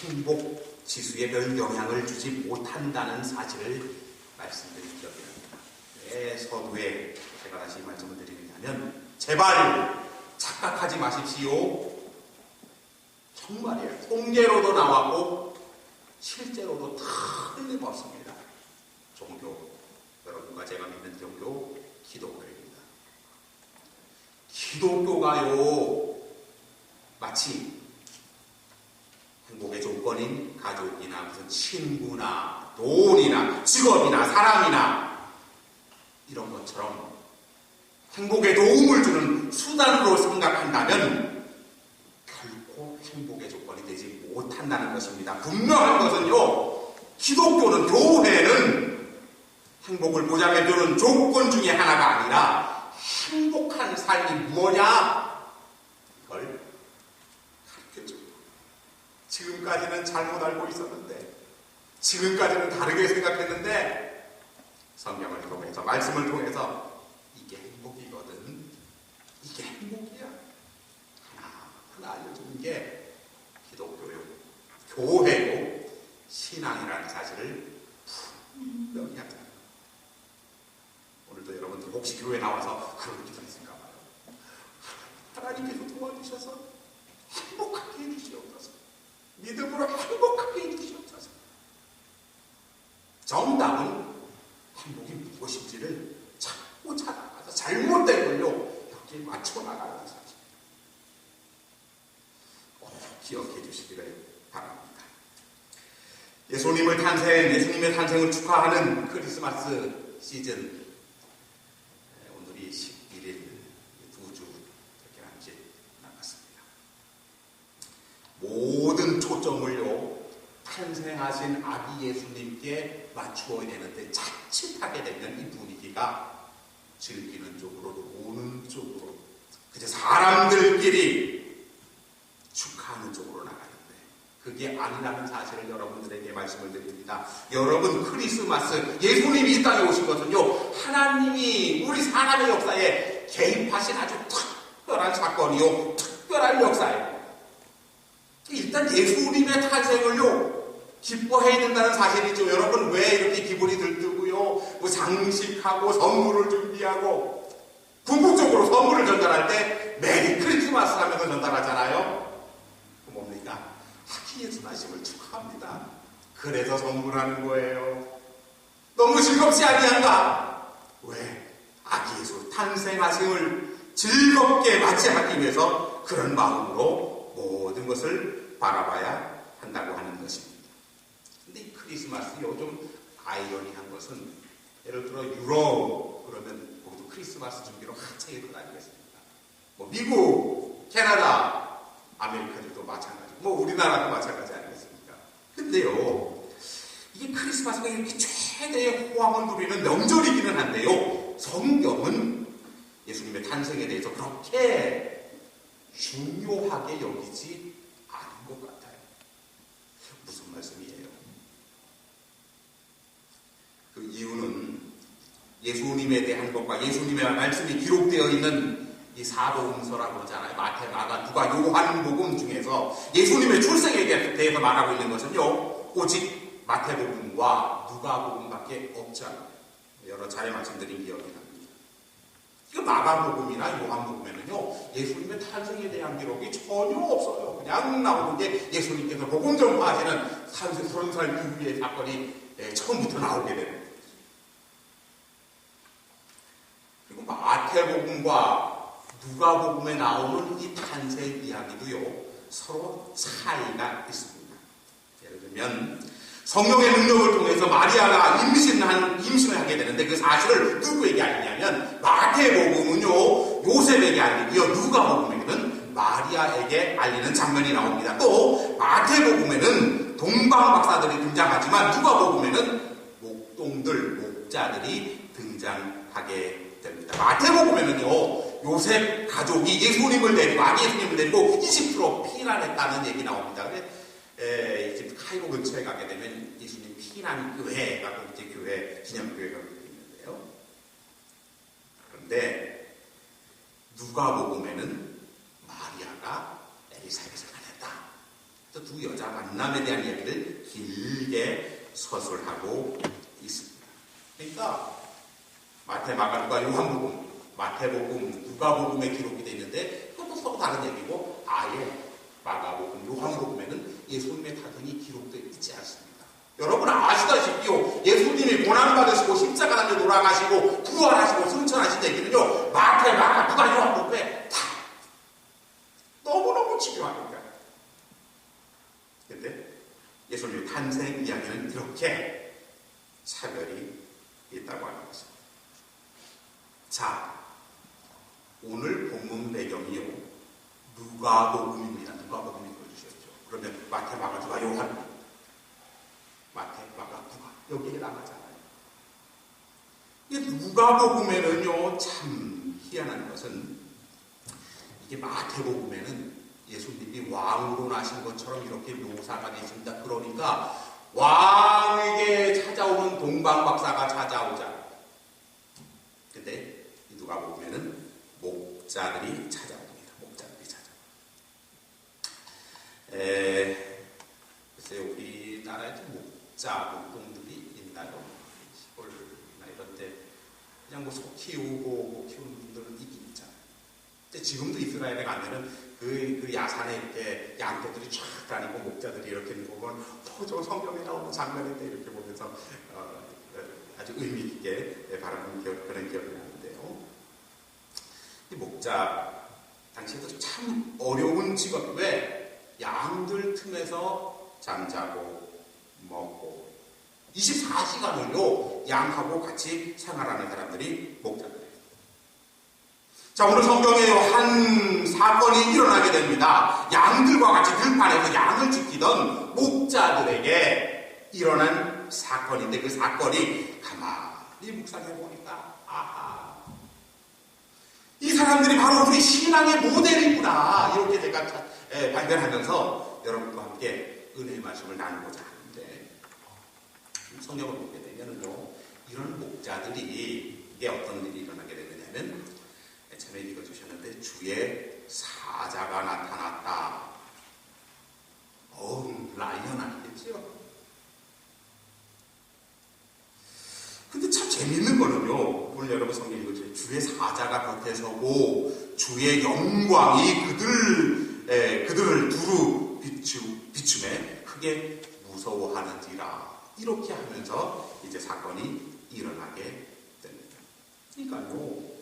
행복 지수에 별 영향을 주지 못한다는 사실을 말씀드린 기억이 납니다. 왜 서두에 제가 다시 말씀을 드리느냐면 제발 착각하지 마십시오. 정말이에요. 통계로도 나왔고 실제로도 틀림없습니다. 종교, 여러분과 제가 믿는 종교, 기독교입니다. 기독교가요, 마치 행복의 조건인 가족이나 무슨 친구나 돈이나 직업이나 사람이나 이런 것처럼 행복에 도움을 주는 수단으로 생각한다면 결코 행복의 조건이 되지 못한다는 것입니다. 분명한 것은요, 기독교는, 교회는 행복을 보장해주는 조건 중에 하나가 아니라 행복한 삶이 무엇냐? 이걸 가르쳐줍니다. 지금까지는 잘못 알고 있었는데, 지금까지는 다르게 생각했는데, 성경을 통해서, 말씀을 통해서 이게 행복이거든, 이게 행복이야, 하나 알려주는 게 기독교요, 교회요, 신앙이라는 사실을 분명히 하잖아요. 오늘도 여러분들 혹시 교회 나와서 그런 기도했을까 봐요. 하나님께서 도와주셔서 행복하게 해주시옵소서. 믿음으로 행복하게 해주시옵소서. 정답은 행복이 무엇인지를 자꾸 찾아가서 잘못된 걸요, 여기에 맞춰 나가는 사실. 기억해 주시기를 바랍니다. 예수님의 탄생을 축하하는 크리스마스 시즌, 오늘이 11일, 2주 이렇게 함께 나갔습니다. 모든 초점을요, 탄생하신 아기 예수님께 맞추어야 되는데 자칫하게 되면 이 분위기가 즐기는 쪽으로, 노는 쪽으로, 그저 사람들끼리 축하하는 쪽으로 나가는데 그게 아니라는 사실을 여러분들에게 말씀을 드립니다. 여러분, 크리스마스, 예수님이 이 땅에 오신 것은요, 하나님이 우리 사람의 역사에 개입하신 아주 특별한 사건이요, 특별한 역사예요. 일단 예수님의 탄생을요, 기뻐해야 된다는 사실이죠. 여러분, 왜 이렇게 기분이 들뜨고요, 뭐 장식하고 선물을 준비하고, 궁극적으로 선물을 전달할 때 메리 크리스마스 하면서 전달하잖아요. 뭡니까? 아기 예수 나심을 축하합니다. 그래서 선물하는 거예요. 너무 즐겁지 아니한가? 왜? 아기 예수 탄생하심을 즐겁게 맞이하기 위해서 그런 마음으로 모든 것을 바라봐야 한다고 하는 것입니다. 근데 이 크리스마스 요즘 아이러니한 것은, 예를 들어 유럽 그러면 거기도 크리스마스 준비로 한창 일어나겠습니다. 뭐 미국, 캐나다, 아메리카들도 마찬가지고, 뭐 우리나라도 마찬가지 아니겠습니까? 근데요, 이게 크리스마스가 이렇게 최대의 호황을 누리는 명절이기는 한데요, 성경은 예수님의 탄생에 대해서 그렇게 중요하게 여기지 않은 것 같아요. 무슨 말씀이에요? 그 이유는 예수님에 대한 것과 예수님의 말씀이 기록되어 있는 이 사복음서라고 그러잖아요. 마태, 마가, 누가, 요한복음 중에서 예수님의 출생에 대해서 말하고 있는 것은요, 오직 마태복음과 누가복음밖에 없잖아요. 여러 차례 말씀드린 기억이 납니다. 이거 마가복음이나 요한복음에는요, 예수님의 탄생에 대한 기록이 전혀 없어요. 그냥 나오는 게 예수님께서 복음 전파하시는 30살 이후의 사건이 처음부터 나오게 되는 거예요. 그리고 마태복음과 누가복음에 나오는 이 탄생 이야기도요, 서로 차이가 있습니다. 예를 들면 성령의 능력을 통해서 마리아가 임신을 하게 되는데 그 사실을 누구에게 알리냐면 마태복음은요, 요셉에게 알리고요, 누가복음에는 마리아에게 알리는 장면이 나옵니다. 또 마태복음에는 동방박사들이 등장하지만 누가복음에는 목자들이 등장하게 됩니다. 마태복음에는요, 요셉 가족이 예수님을 데리고, 아기 예수님을 데리고 이집트로 피난했다는 얘기 나옵니다. 이집트 카이로 근처에 가게 되면 예수님 피난교회가 이제 교회, 기념교회가 있는데요. 그런데 누가복음에는 마리아가 엘리사벳을 가졌다. 또 두 여자 만남에 대한 이야기를 길게 서술하고 있습니다. 그러니까 마태, 마가, 누가, 요한복음, 마태복음, 누가복음에 기록이 되어 있는데 그것도 서로 다른 얘기고 아예 마가복음, 요한복음에는 예수님의 타등이 기록되어 있지 않습니다. 여러분 아시다시피요, 예수님이 고난받으시고 십자가 달려 돌아가시고 부활하시고 승천하신 얘기는요, 마태, 마가, 누가, 요한복음에 다 너무너무 집요합니다. 근데 예수님의 탄생 이야기는 이렇게 차별이 있다고 하는 것입니다. 자, 오늘 본문 배경이요, 누가복음입니다. 누가복음이 보여주셨죠. 그러면 마태, 마가, 누가, 요한, 마태, 마가, 누가 여기에 나가잖아요. 이 누가복음에는요, 참 희한한 것은 이게 마태복음에는 예수님이 왕으로 나신 것처럼 이렇게 묘사가 되어 있습니다. 그러니까 왕에게 찾아오는 동방박사가 찾아오자. 근데 누가복음에는 목자들이 찾아옵니다. 목자들이 찾아옵니다. 글쎄요, 우리나라에 목자, 목동들이 있나요? 시골이나 이런 데 그냥 뭐 소 키우고 뭐 키우는 분들은 있긴 있잖아요. 근데 지금도 이스라엘에 가면은 그 야산에 이렇게 양떼들이 쫙 다니고 목자들이 이렇게 보면 저 성경에 나오는 장면인데 이렇게 보면서 아주 의미 있게 바라보는 그런 기억이 나는데요. 이 목자 당시에도 참 어려운 직업. 왜? 양들 틈에서 잠자고 먹고 24시간을요 양하고 같이 생활하는 사람들이 목자들이에요. 자, 오늘 성경에 한 사건이 일어나게 됩니다. 양들과 같이 들판에서 양을 지키던 목자들에게 일어난 사건인데, 그 사건이 가만히 묵상해 보니까 아하, 이 사람들이 바로 우리 신앙의 모델이구나, 이렇게 제가 발견하면서 여러분과 함께 은혜의 말씀을 나누고자 하는데, 성경을 보게 되면은요, 이런 목자들이 이게 어떤 일이 일어나게 되느냐면, 처음에 읽어주셨는데 주의 사자가 나타났다. 라이언 아니겠지요? 근데 참 재밌는 거는요, 오늘 여러분 성경 읽어주세요. 주의 사자가 곁에 서고 주의 영광이 그들을 두루 비춤에 크게 무서워하는지라. 이렇게 하면서 이제 사건이 일어나게 됩니다. 그러니까요,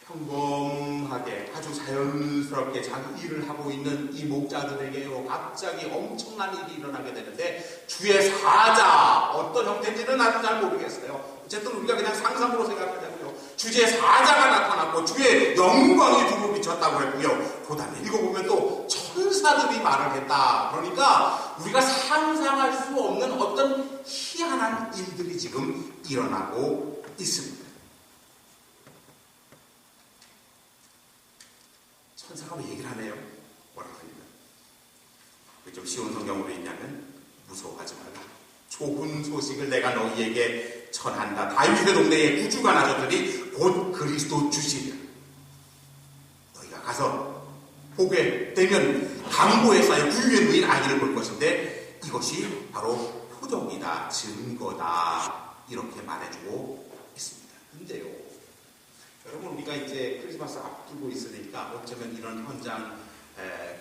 평범하게 아주 자연스럽게 자기 일을 하고 있는 이 목자들에게요, 갑자기 엄청난 일이 일어나게 되는데, 주의 사자, 어떤 형태인지는 아주 잘 모르겠어요. 어쨌든 우리가 그냥 상상으로 생각하자고요. 주의 사자가 나타났고 주의 영광이 두루 비쳤다고 했고요. 그 다음에 읽어보면 또 천사들이 말을 했다. 그러니까 우리가 상상할 수 없는 어떤 희한한 일들이 지금 일어나고 있습니다. 천사가 왜 얘기를 하네요? 뭐라고 하냐면, 좀 쉬운 성경으로 읽냐면, 무서워하지 말라. 좋은 소식을 내가 너희에게 전한다. 다윗의 동네에 구주가 나셨더니 곧 그리스도 주시리라. 너희가 가서 보게 되면 강보에 쌓여 구유에 누인 아기를 볼 것인데 이것이 바로 표적이다, 증거다, 이렇게 말해주고 있습니다. 근데요, 여러분, 우리가 이제 크리스마스 앞두고 있으니까 어쩌면 이런 현장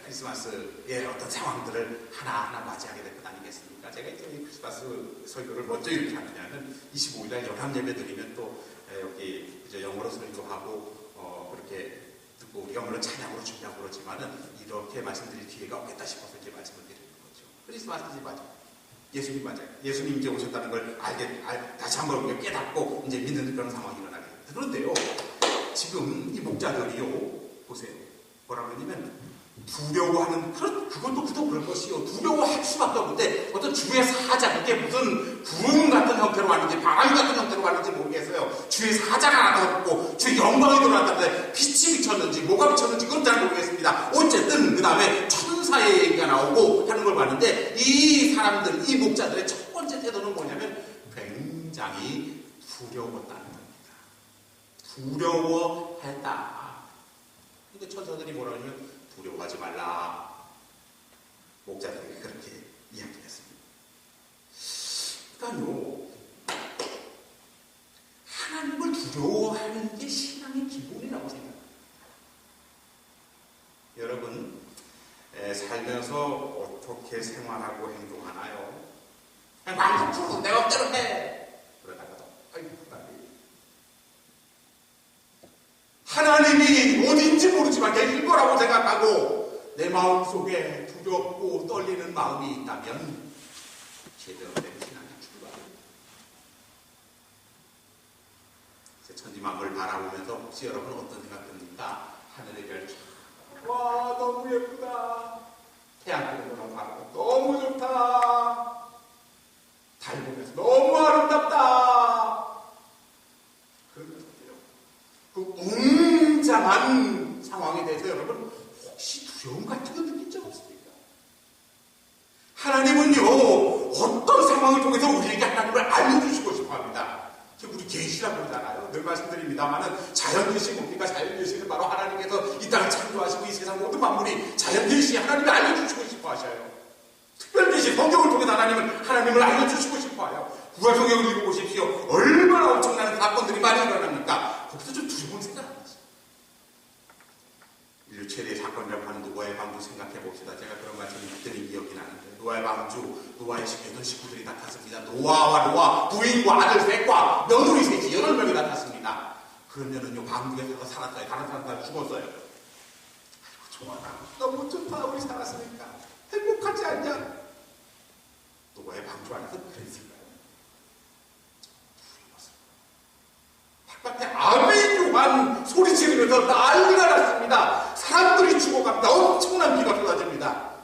크리스마스의 어떤 상황들을 하나하나 맞이하게 될 것 아니겠습니까? 제가 이제 크리스마스 설교를 먼저 이렇게 하느냐면 25일날 연합예배 드리면 또 여기 이제 영어로 설교하고 그렇게 듣고 우리가 물론 찬양으로 준비하고 그렇지만은 이렇게 말씀드릴 기회가 없겠다 싶어서 이렇게 말씀을 드리는 거죠. 크리스마스지 맞아. 예수님 맞아요. 예수님 이제 오셨다는 걸 다시 한번 우리가 깨닫고 이제 믿는 그런 상황이 일어나게 됩니다. 그런데요, 지금 이 목자들이요, 보세요. 뭐라고 하냐면, 두려워하는, 그것도 그럴 것이요. 두려워할 수밖에 없는데, 어떤 주의 사자, 그게 무슨 구름 같은 형태로 왔는지, 바람 같은 형태로 왔는지 모르겠어요. 주의 사자가 나타났고, 주의 영광이 드러났는데, 빛이 비쳤는지, 뭐가 비쳤는지, 그건 잘 모르겠습니다. 어쨌든, 그 다음에 천사의 얘기가 나오고 하는 걸 봤는데, 이 사람들, 이 목자들의 첫 번째 태도는 뭐냐면, 굉장히 두려웠다는 겁니다. 두려워했다. 근데 천사들이 뭐라 하냐면, 두려워하지 말라. 목자들에게 살면서 어떻게 생활하고 행동하나요? 그냥 마음 풀고 내가 없대로 해. 그러다가도 아이고 하나님이 어딘지 모르지만 계실 거라고 생각하고 내 마음속에 두렵고 떨리는 마음이 있다면 제대로 된 신앙이 출발합니다. 천지만물을 바라보면서 혹시 여러분 어떤 생각 듭니까? 하늘의 별 와 너무 예쁘다. 태양 뜨는 거랑 바라보고 너무 좋다. 달 보면서 너무 아름답다. 그러면서요. 그 웅장한 상황에 대해서 여러분 혹시 두려움 같은 거 느낀 적 없습니까? 하나님은요 어떤 상황을 통해서 우리에게 하나님을 알려주시고 싶어합니다. 우리 계시라고 그러잖아요. 늘 말씀드립니다만은 자연계시 뭡니까? 자연계시는 바로 하나님께서 이 땅을 창조하시고 이 세상 모든 만물이 자연계시 하나님이 알려주시고 싶어 하셔요. 특별계시 성경을 통해 하나님을 알려주시고 싶어 해요. 구약성경을 읽어보십시오. 얼마나 엄청난 사건들이 많이 일어납니까? 거기서 좀 두려운 생각 안 하죠. 인류 최대의 사건이라고 하는 노아의 방주 생각해 봅시다. 제가 그런 말씀을 듣더니 기억이 나는데 노아의 방주, 노아의 8식구들이 다 탔습니다. 노아와 노아 부인과 아들 셋과 며느리 셋이 8명이 다 탔습니다. 그러면은요 방주에 살았어요. 다른 사람 다 죽었어요. 아이고 좋아, 너무 좋다. 우리 살았으니까 행복하지 않냐? 노아의 방주 안에서 그랬을까요? 바깥에 아멘요한 소리 지르면서 난리가 났습니다. 사람들이 죽어갑니다. 엄청난 비가 쏟아집니다.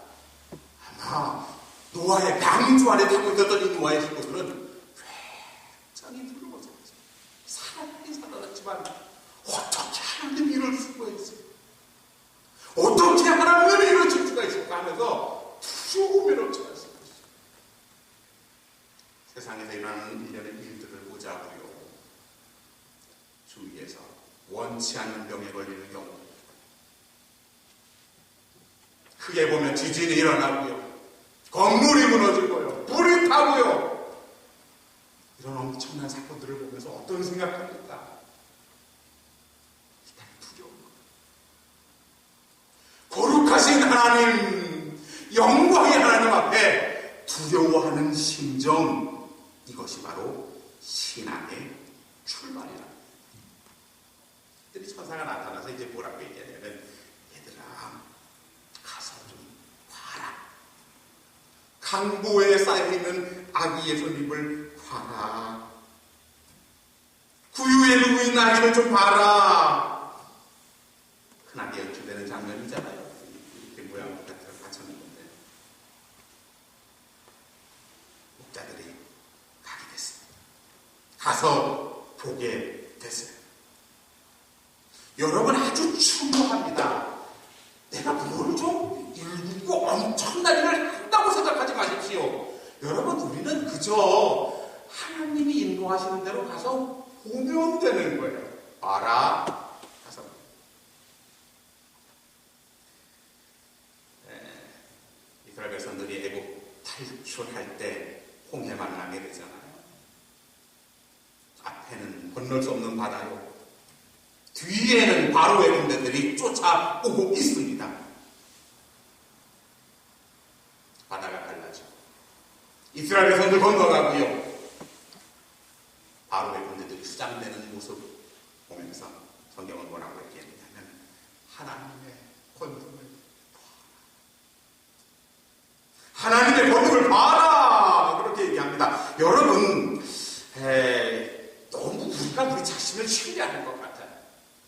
아마 노아의 방주 안에 타고 있었던 이 노아의 식구들은 굉장히 두려워서 살았긴 살았지만 어떻게 하나님이 이럴 수가 있어요? 어떻게 하나님이 이러실 수가 있을까 하면서 두려움에 넘쳐났을 것이죠. 세상에서 일어나는 일련의 일들을 보자고요. 주위에서 원치 않는 병에 걸리는 경우, 크게 보면 지진이 일어나고요, 건물이 무너지고요, 불이 타고요. 이런 엄청난 사건들을 보면서 어떤 생각합니까? 일단 두려운 거예요. 거룩하신 하나님, 영광의 하나님 앞에 두려워하는 심정, 이것이 바로 신앙의 출발이라. 천사가 나타나서 이제 뭐라고 얘기하냐면, 얘들아 가서 좀 봐라. 강보에 쌓여있는 아기 예수님을 봐라. 구유에 누운 아기를 좀 봐라. 흔하게 연출되는 장면이잖아요. 이렇게 모양 같은 걸 받쳤는데 목자들이 가게 됐습니다. 가서 보게 됐어요. 여러분 아주 충분합니다. 내가 뭘 좀 일구고 엄청난 일을 한다고 생각하지 마십시오. 여러분 우리는 그저 하나님이 인도하시는 대로 가서 보면 되는 거예요. 봐라. 가서. 이스라엘 백성들이 애국 탈출할 때 홍해 만나게 되잖아요. 앞에는 건널 수 없는 바다요. 뒤에는 바로의 군대들이 쫓아오고 있습니다. 바다가 갈라지고 이스라엘 백성들 건너가고요. 바로의 군대들이 수장되는 모습 보면서 성경은 뭐라고 얘기했냐면 하나님의 권능을 봐라. 하나님의 권능을 봐라. 그렇게 얘기합니다. 여러분 너무 우리가 우리 자신을 신뢰하는 것 같아요.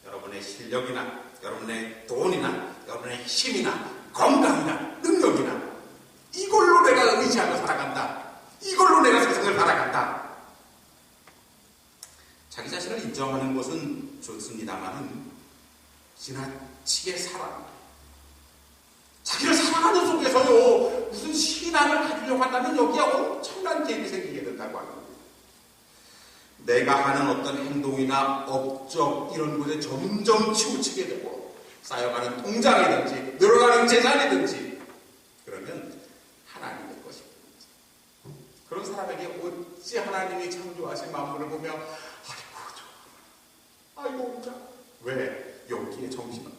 여러분의 실력이나 여러분의 돈이나 여러분의 힘이나 건강이나 능력이나 이걸로 내가 의지하며 살아간다. 이걸로 내가 세상을 살아간다. 자기 자신을 인정하는 것은 좋습니다만 지나치게 자기를 사랑하는 속에서요 무슨 신앙을 가지려고 한다면 여기에 엄청난 계획이 생기게 된다고 합니다. 내가 하는 어떤 행동이나 업적 이런 것에 점점 치우치게 되고 쌓여가는 통장이든지 늘어가는 재산이든지 그러면 하나님의 것입니다. 그런 사람에게 어찌 하나님이 창조하신 만물을 보며 아이고 좋아, 아이고 좋아. 왜? 여기에 정신은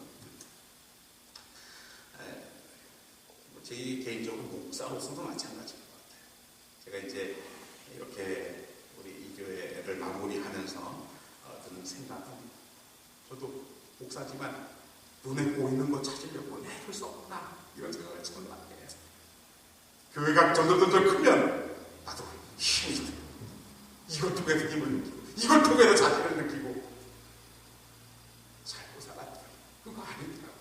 제 개인적으로 목사로서도 마찬가지인 것 같아요. 제가 이제 이렇게 우리 이 교회를 마무리하면서 드는 생각은, 저도 목사지만 눈에 보이는 거 찾으려고 해줄 수 없구나, 이런 생각을 처음 하게 해요. 교회가 점점 크면 나도 힘이 들어요. 이걸 통해서 힘을 느끼고, 이걸 통해서 자신을 느끼고 살고 살았다. 그거 아니더라고요.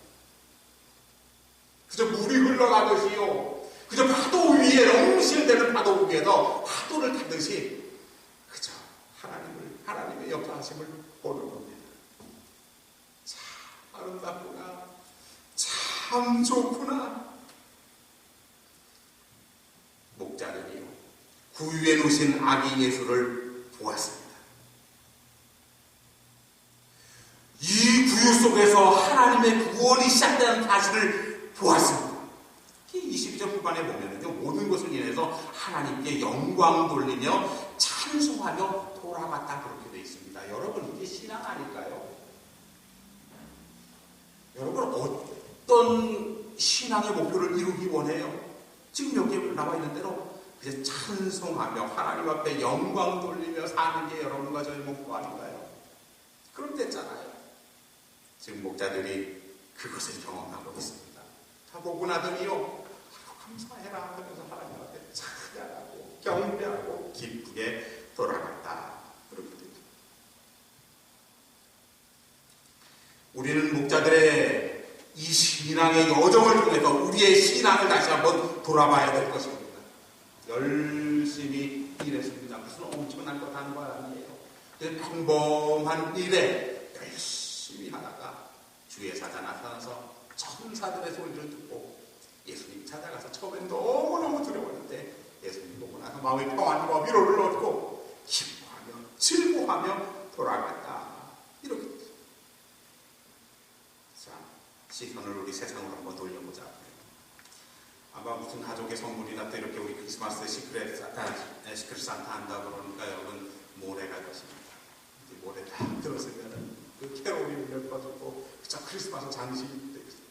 그저 물이 흘러가듯이요, 그저 파도 위에, 렁실대는 파도 위에서 파도를 타듯이 그저 하나님의 역사하심을 보는 겁니다. 참 아름답구나, 참 좋구나. 목자들이요, 구유에 놓으신 아기 예수를 보았습니다. 이 구유 속에서 하나님의 구원이 시작되는 사실을 보았습니다. 22절 후반에 보면은요, 모든 것을 인해서 하나님께 영광 돌리며 찬송하며 돌아갔다, 그렇게 되어 있습니다. 여러분, 이게 신앙 아닐까요? 여러분, 어떤 신앙의 목표를 이루기 원해요? 지금 여기에 나와 있는 대로 그냥 찬송하며 하나님 앞에 영광 돌리며 사는 게 여러분과 저의 목표 아닌가요? 그럼 됐잖아요. 지금 목자들이 그것을 경험하고 있습니다. 다 보고 나더니요, 감사해라 하면서 하나님 앞에 찬양하고 경배하고 기쁘게 돌아갔다, 그렇게 되죠. 우리는 목자들의 이 신앙의 여정을 통해서 우리의 신앙을 다시 한번 돌아봐야 될 것입니다. 열심히 일했습니다. 무슨 엄청난 것 하는 거 아니에요. 평범한 일에 열심히 하다가 주의 사자 나타나서 천사들의 소리를 듣고 예수님 찾아가서 처음엔 너무너무 두려웠는데 예수님 보고 나서 마음의 평안과 위로를 얻고 기뻐하며 즐거워하며 돌아갔다, 이렇게 되죠. 자, 시선을 우리 세상으로 한번 돌려보자. 아마 무슨 가족의 선물이나 또 이렇게 우리 크리스마스 시크릿 산타 한다 그러니까 여러분 모래가 것입니다. 이제 모래 딱 들었으면은 그 캐롤이 울려 퍼지고 그저 크리스마스 장식이 되어 있어요.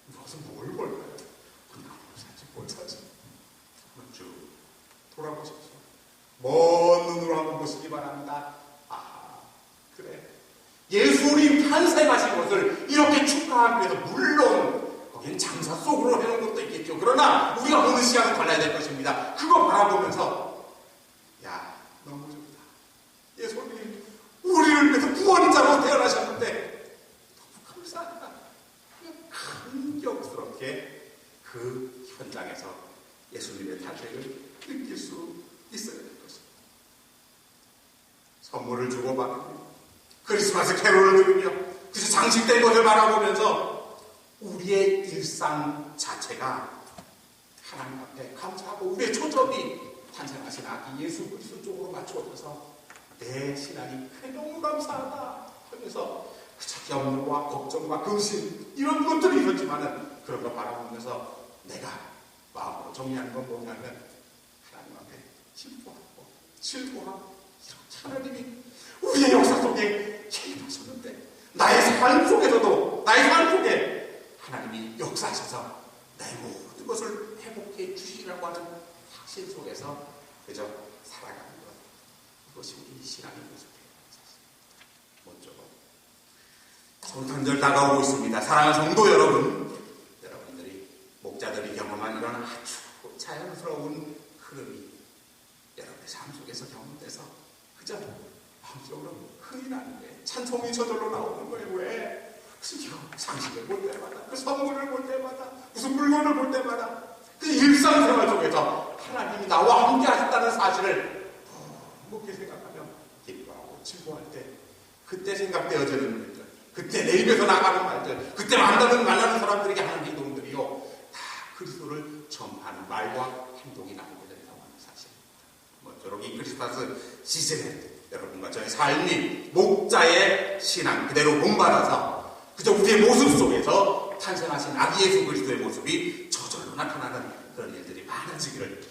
무슨 뭘 볼까요? 그냥 사지 뭘 사지? 한번 쭉 돌아보십시오. 먼 눈으로 한번 보시기 바랍니다. 아, 그래, 예수님 탄생하신 것을 이렇게 축하하기 위해서 물론 거기는 장사 속으로 해놓은 것도 있겠죠. 그러나 우리가 보는 시각은 달라야 될 것입니다. 그거 바라보면서 야, 너무 좋다. 예수님 우리를 위해서 구원자로 태어나셨는데 너무 감사하다. 감격스럽게 그 현장에서 예수님의 탄생을 느낄 수 있어야 될 것입니다. 선물을 주고받으며 크리스마스 캐롤을 들으며 그래서 장식된 것을 바라보면서 우리의 일상 자체가 하나님 앞에 감사하고 우리의 초점이 탄생하신 아기 예수 그리스도 쪽으로 맞추어져서 내 신앙이 그래 너무 감사하다 하면서 그저 염려와 걱정과 근심 이런 것들이 있었지만은 그런 거 바라보면서 내가 마음으로 정리하는 건 뭐냐면 하나님 앞에 기뻐하고 즐거워하고 이렇게 하나님이 우리의 역사 속에 개입하셨는데 나의 삶 속에서도 나의 삶 속에 하나님이 역사하셔서 나의 모든 것을 회복해 주시라고 하는 확신 속에서 그저 살아가는 것, 이것이 우리 신앙의 모습이에요. 먼저로 성탄절 다가오고 있습니다. 사랑하는 성도 여러분, 여러분들이 목자들이 경험한 이런 아주 자연스러운 흐름이 여러분의 삶 속에서 경험돼서 그저 마음속으로 흥이 나는 거예요. 찬송이 저절로 나오는 거예요. 왜? 무슨 상식을 볼 때마다, 그 선물을 볼 때마다, 무슨 물건을 볼 때마다, 그 일상생활 속에서 하나님이 나와 함께 하셨다는 사실을 묵묵히 생각하며 기뻐하고 즐거워할 때, 그때 생각되어지는 일들, 그때 내 입에서 나가는 말들, 그때 만나는 사람들에게 하는 행동들이요, 다 그리스도를 전하는 말과 행동이 나오게 된다고 하는 사실입니다. 모쪼록 이 크리스마스 시즌에 여러분과 저의 삶이 목자의 신앙 그대로 본받아서 그저 우리의 모습 속에서 탄생하신 아기 예수 그리스도의 모습이 저절로 나타나는 그런 일들이 많아지기를